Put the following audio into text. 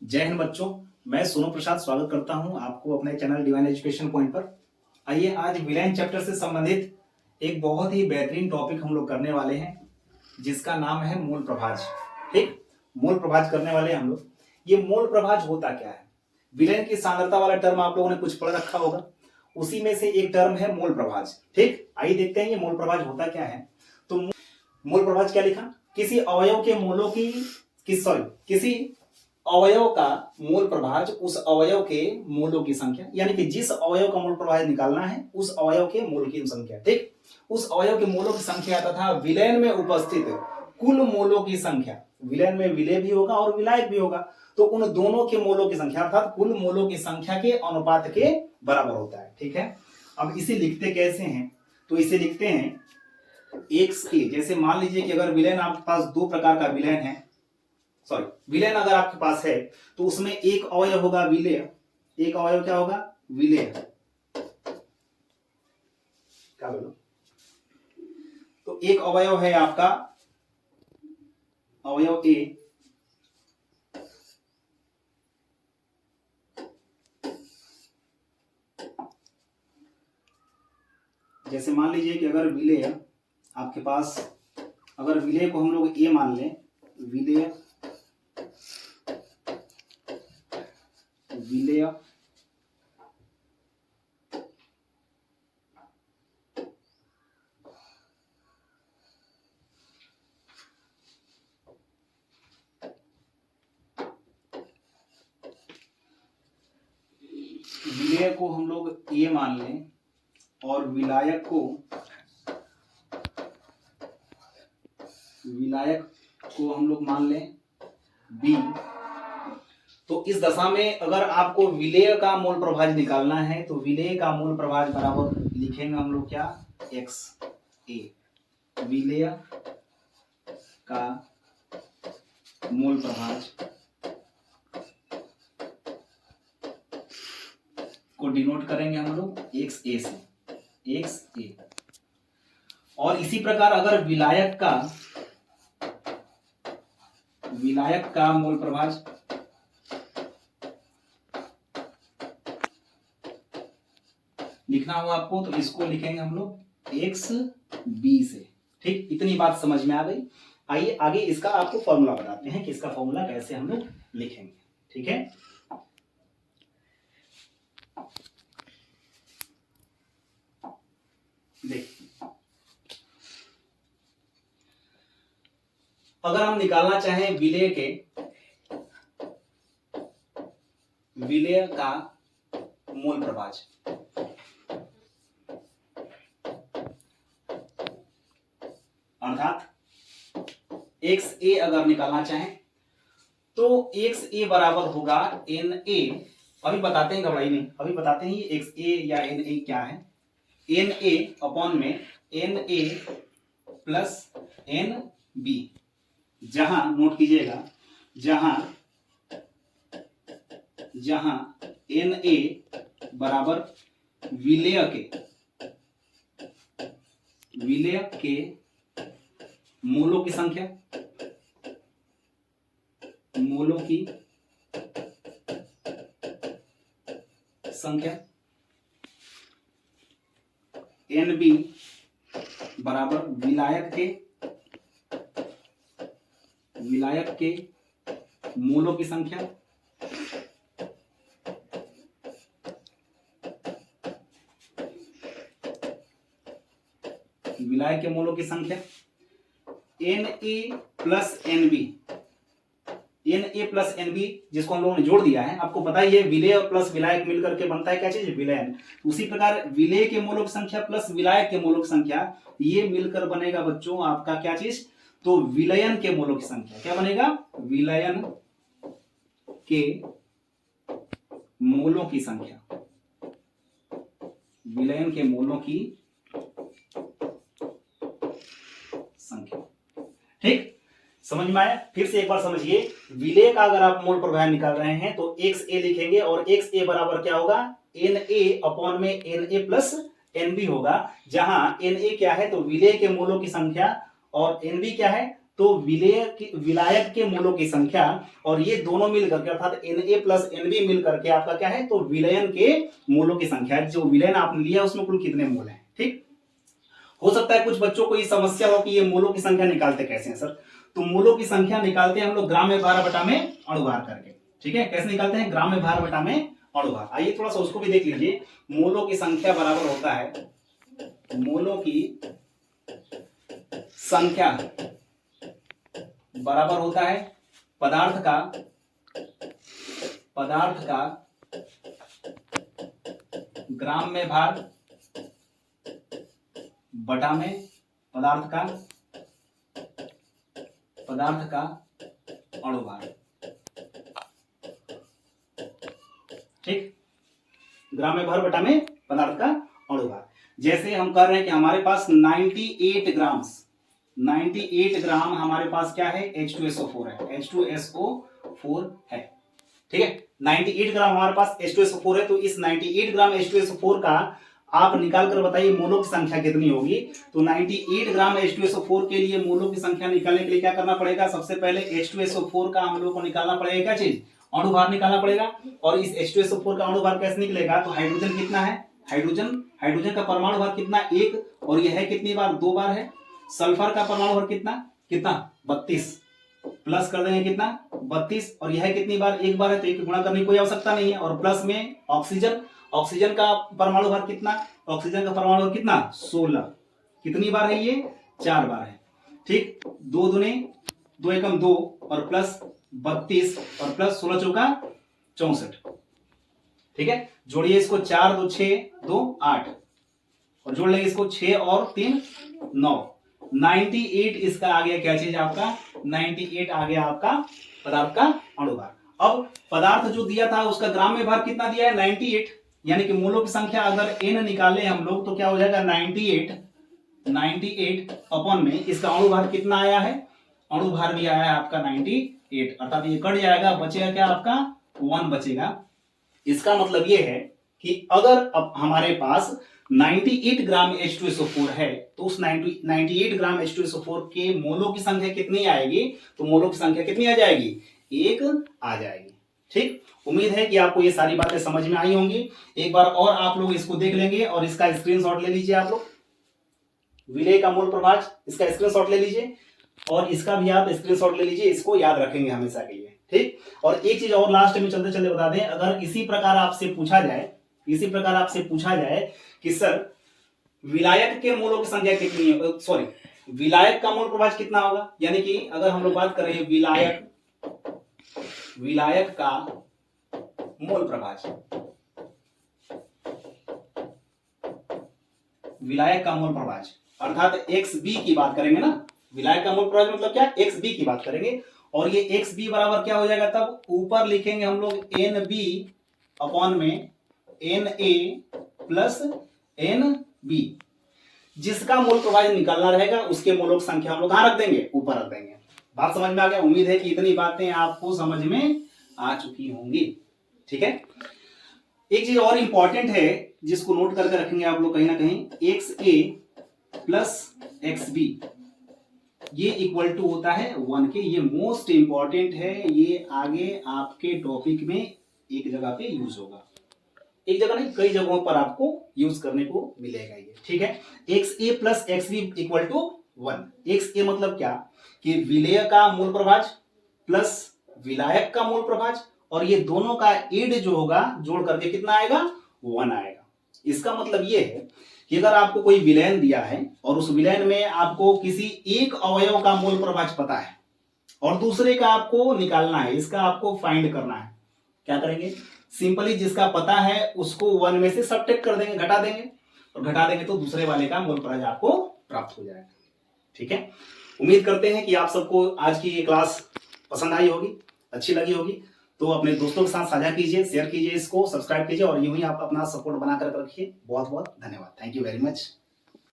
जय हिंद बच्चों, मैं सोनू प्रसाद स्वागत करता हूं आपको अपने चैनल डिवाइन एजुकेशन पॉइंट पर। आइए आज विलेन चैप्टर से संबंधित एक बहुत ही बेहतरीन टॉपिक हम लोग करने वाले हैं जिसका नाम है मूल प्रभाज। ठीक, मूल प्रभाज करने वाले हैं हम लोग। ये मूल प्रभाज होता क्या है? विलेन की सांद्रता वाला टर्म आप लोगों ने कुछ पढ़ रखा होगा, उसी में से एक टर्म है मूल प्रभाज। ठीक, आइए देखते हैं ये मूल प्रभाज होता क्या है। तो मूल प्रभाज क्या लिखा? किसी अवयव के मूलों की किसी अवयव का मूल प्रभाज उस अवयव के मूलों की संख्या, यानी कि जिस अवयव का मूल प्रभाज निकालना है उस अवयव के मूल की संख्या। ठीक, उस अवयव के मूलों की संख्या तथा विलयन में उपस्थित कुल मूलों की संख्या। विलयन में विलय भी होगा और विलायक भी होगा, तो उन दोनों के मूलों की संख्या अर्थात कुल मूलों की संख्या के अनुपात के बराबर होता है। ठीक है, अब इसे लिखते कैसे हैं? तो इसे लिखते हैं एक्स के, जैसे मान लीजिए कि अगर विलयन आपके पास दो प्रकार का विलयन है, विलयन अगर आपके पास है तो उसमें एक अवयव होगा विलेय। एक अवयव क्या होगा? विलेय। क्या बोलो? तो एक अवयव है आपका अवयव ए, जैसे मान लीजिए कि अगर विलेय आपके पास, अगर विलेय को हम लोग ए मान लें, विलेय विलेय को हम लोग ए मान लें और विलायक को हम लोग मान लें बी। तो इस दशा में अगर आपको विलेय का मूल प्रभाज निकालना है तो विलेय का मूल प्रभाज बराबर लिखेंगे हम लोग क्या? एक्स ए। विलेय का मूल प्रभाज को डिनोट करेंगे हम लोग एक्स ए से, एक्स ए। और इसी प्रकार अगर विलायक का मूल प्रभाज लिखना हो आपको तो इसको लिखेंगे हम लोग एक्स बी से। ठीक, इतनी बात समझ में आ गई। आइए आगे इसका आपको फॉर्मूला बताते हैं कि इसका फॉर्मूला कैसे हम लोग लिखेंगे। ठीक है, देख, अगर हम निकालना चाहें विलेय का मूल प्रभाज, अर्थात एक्स ए अगर निकालना चाहें तो एक्स ए बराबर होगा एन ए। अभी बताते हैं, घबराई नहीं, अभी बताते हैं ये एक्स ए या एन ए क्या है। एन ए अपॉन में N A plus N B, जहां नोट कीजिएगा, जहां एन ए बराबर विलेय के मूलों की संख्या, एन बी बराबर विलायक के मूलों की संख्या, विलायक के मूलों की संख्या। N A plus N B, N A plus N B जिसको हम लोगों ने जोड़ दिया है, आपको पता ही है विलेय प्लस विलायक मिलकर के बनता है क्या चीज? विलयन। उसी प्रकार विलेय के मूलों की संख्या प्लस विलायक के मूलों की संख्या, ये मिलकर बनेगा बच्चों आपका क्या चीज? तो विलयन के मूलों की संख्या। क्या बनेगा? विलयन के मूलों की संख्या, विलयन के मूलों की संख्या। ठीक, समझ में आया? फिर से एक बार समझिए, विलेय का अगर आप मूल प्रभाज निकाल रहे हैं तो एक्स ए लिखेंगे और एक्स ए बराबर क्या होगा? एन ए अपॉन में N A plus N B होगा, जहां एन ए क्या है? तो विलेय के मूलों की संख्या और एन बी क्या है? तो विलायक के मूलों की संख्या और ये दोनों मिल करके अर्थात Na प्लस Nb मिल करके आपका क्या है, तो विलयन के मूलों की संख्या, जो विलयन आपने लिया उसमें कुल कितने मूल हैं। ठीक, हो सकता है कुछ बच्चों को ये समस्या हो कि ये मूलों की संख्या निकालते कैसे हैं सर। तो मूलों की संख्या निकालते हैं हम लोग ग्राम में भार बटा में अणुभार करके। ठीक है, कैसे निकालते हैं, ग्राम में भार बटा में अणुभार। आइए थोड़ा सा उसको भी देख लीजिए। मूलों की संख्या बराबर होता है, मूलों की संख्या बराबर होता है पदार्थ का ग्राम में भार बटा में पदार्थ का अणुभार। ठीक, ग्राम में भार बटा में पदार्थ का अणुभार। जैसे हम कर रहे हैं कि हमारे पास 98 ग्राम हमारे पास क्या है, H2SO4 है, H2SO4 है। ठीक है, 98 ग्राम हमारे पास H2SO4 है। तो इस 98 ग्राम H2SO4 का आप निकाल कर बताइए मूलों की संख्या कितनी होगी। तो 98 ग्राम H2SO4 के लिए मूलों की संख्या निकालने के लिए क्या करना पड़ेगा, सबसे पहले H2SO4 का हम लोग को निकालना पड़ेगा, क्या चीज, अणुभार निकालना पड़ेगा। और इस H2SO4 का अणुभार कैसे निकलेगा, तो हाइड्रोजन कितना है, हाइड्रोजन का परमाणु भार कितना, 1, और यह है कितनी बार, 2 बार है। सल्फर का परमाणु भार कितना 32, प्लस कर देंगे कितना 32, और यह कितनी बार, 1 बार है, तो एक गुणा करने की कोई आवश्यकता नहीं है। और प्लस में ऑक्सीजन का परमाणु भार कितना, ऑक्सीजन का परमाणु भार कितना 16, कितनी बार है ये, 4 बार है। ठीक, 2 दूने 2 एकम 2 और प्लस 32 और प्लस 16 चौका 64। ठीक है, जोड़िए इसको, 4 2 6 2 8 और जोड़ लेंगे इसको 6 और 3 9, 98 इसका आ गया क्या चीज आपका, 98 आ गया आपका पदार्थ का अणुभार। अब पदार्थ जो दिया था उसका ग्राम में भार कितना दिया है, 98, यानी कि मूलों की संख्या अगर n निकाले हम लोग तो क्या हो जाएगा, 98 अपॉन में इसका अणुभार कितना आया है, अणुभार भी आया है आपका 98, अर्थात ये कट जाएगा, बचेगा क्या आपका 1 बचेगा। इसका मतलब ये है कि अगर अब हमारे पास 98 ग्राम H2SO4 है तो उस 98 ग्राम H2SO4 के मोलों की संख्या कितनी आएगी, तो मोलों की संख्या कितनी आ जाएगी, 1 आ जाएगी। ठीक, उम्मीद है कि आपको ये सारी बातें समझ में आई होंगी। एक बार और आप लोग इसको देख लेंगे और इसका स्क्रीनशॉट ले लीजिए। आप लोग विलेय का मूल प्रभाज, इसका स्क्रीनशॉट ले लीजिए और इसका भी आप स्क्रीनशॉट ले लीजिए, इसको याद रखेंगे हमेशा के लिए। ठीक, और एक चीज और लास्ट में चलते चलते बता दें, अगर इसी प्रकार आपसे पूछा जाए कि सर विलायक के मूलों की संख्या कितनी है, सॉरी विलायक का मूल प्रभाज कितना होगा, यानी कि अगर हम लोग बात कर रहे हैं विलायक का मूल प्रभाज, विलायक का मूल प्रभाज अर्थात XB की बात करेंगे ना, विलायक का मूल प्रभाज मतलब क्या, XB की बात करेंगे। और ये XB बराबर क्या हो जाएगा, तब ऊपर लिखेंगे हम लोग NB अपॉन में Na प्लस NB, जिसका मूल प्रभाज निकालना रहेगा उसके मूलों की संख्या हम लोग कहां रख देंगे, ऊपर रख देंगे। बात समझ में आ गया, उम्मीद है कि इतनी बातें आपको समझ में आ चुकी होंगी। ठीक है, एक चीज और इंपॉर्टेंट है जिसको नोट करके रखेंगे आप लोग कहीं ना कहीं, XA प्लस XB ये इक्वल टू होता है 1 के। ये मोस्ट इंपॉर्टेंट है, ये आगे आपके टॉपिक में एक जगह पे यूज होगा, एक जगह नहीं कई जगहों पर आपको यूज करने को मिलेगा ये। ठीक है, XA plus XB equal to 1। XA मतलब क्या, कि विलेय का मूल प्रभाज प्लस विलायक का मूल प्रभाज, और ये दोनों का एड जो होगा जोड़ करके कितना आएगा, 1 आएगा। इसका मतलब ये है कि अगर आपको कोई विलयन दिया है और उस विलयन में आपको किसी एक अवयव का मूल प्रभाज पता है और दूसरे का आपको निकालना है, इसका आपको फाइंड करना है, क्या करेंगे, सिंपली जिसका पता है उसको 1 में से सब्ट्रैक्ट कर देंगे, घटा देंगे, और घटा देंगे तो दूसरे वाले का मूल प्रभाज आपको प्राप्त हो जाएगा। ठीक है, उम्मीद करते हैं कि आप सबको आज की ये क्लास पसंद आई होगी, अच्छी लगी होगी। तो अपने दोस्तों के साथ साझा कीजिए, शेयर कीजिए, इसको सब्सक्राइब कीजिए और यूं ही आप अपना सपोर्ट बनाकर रखिए। बहुत बहुत धन्यवाद, थैंक यू वेरी मच।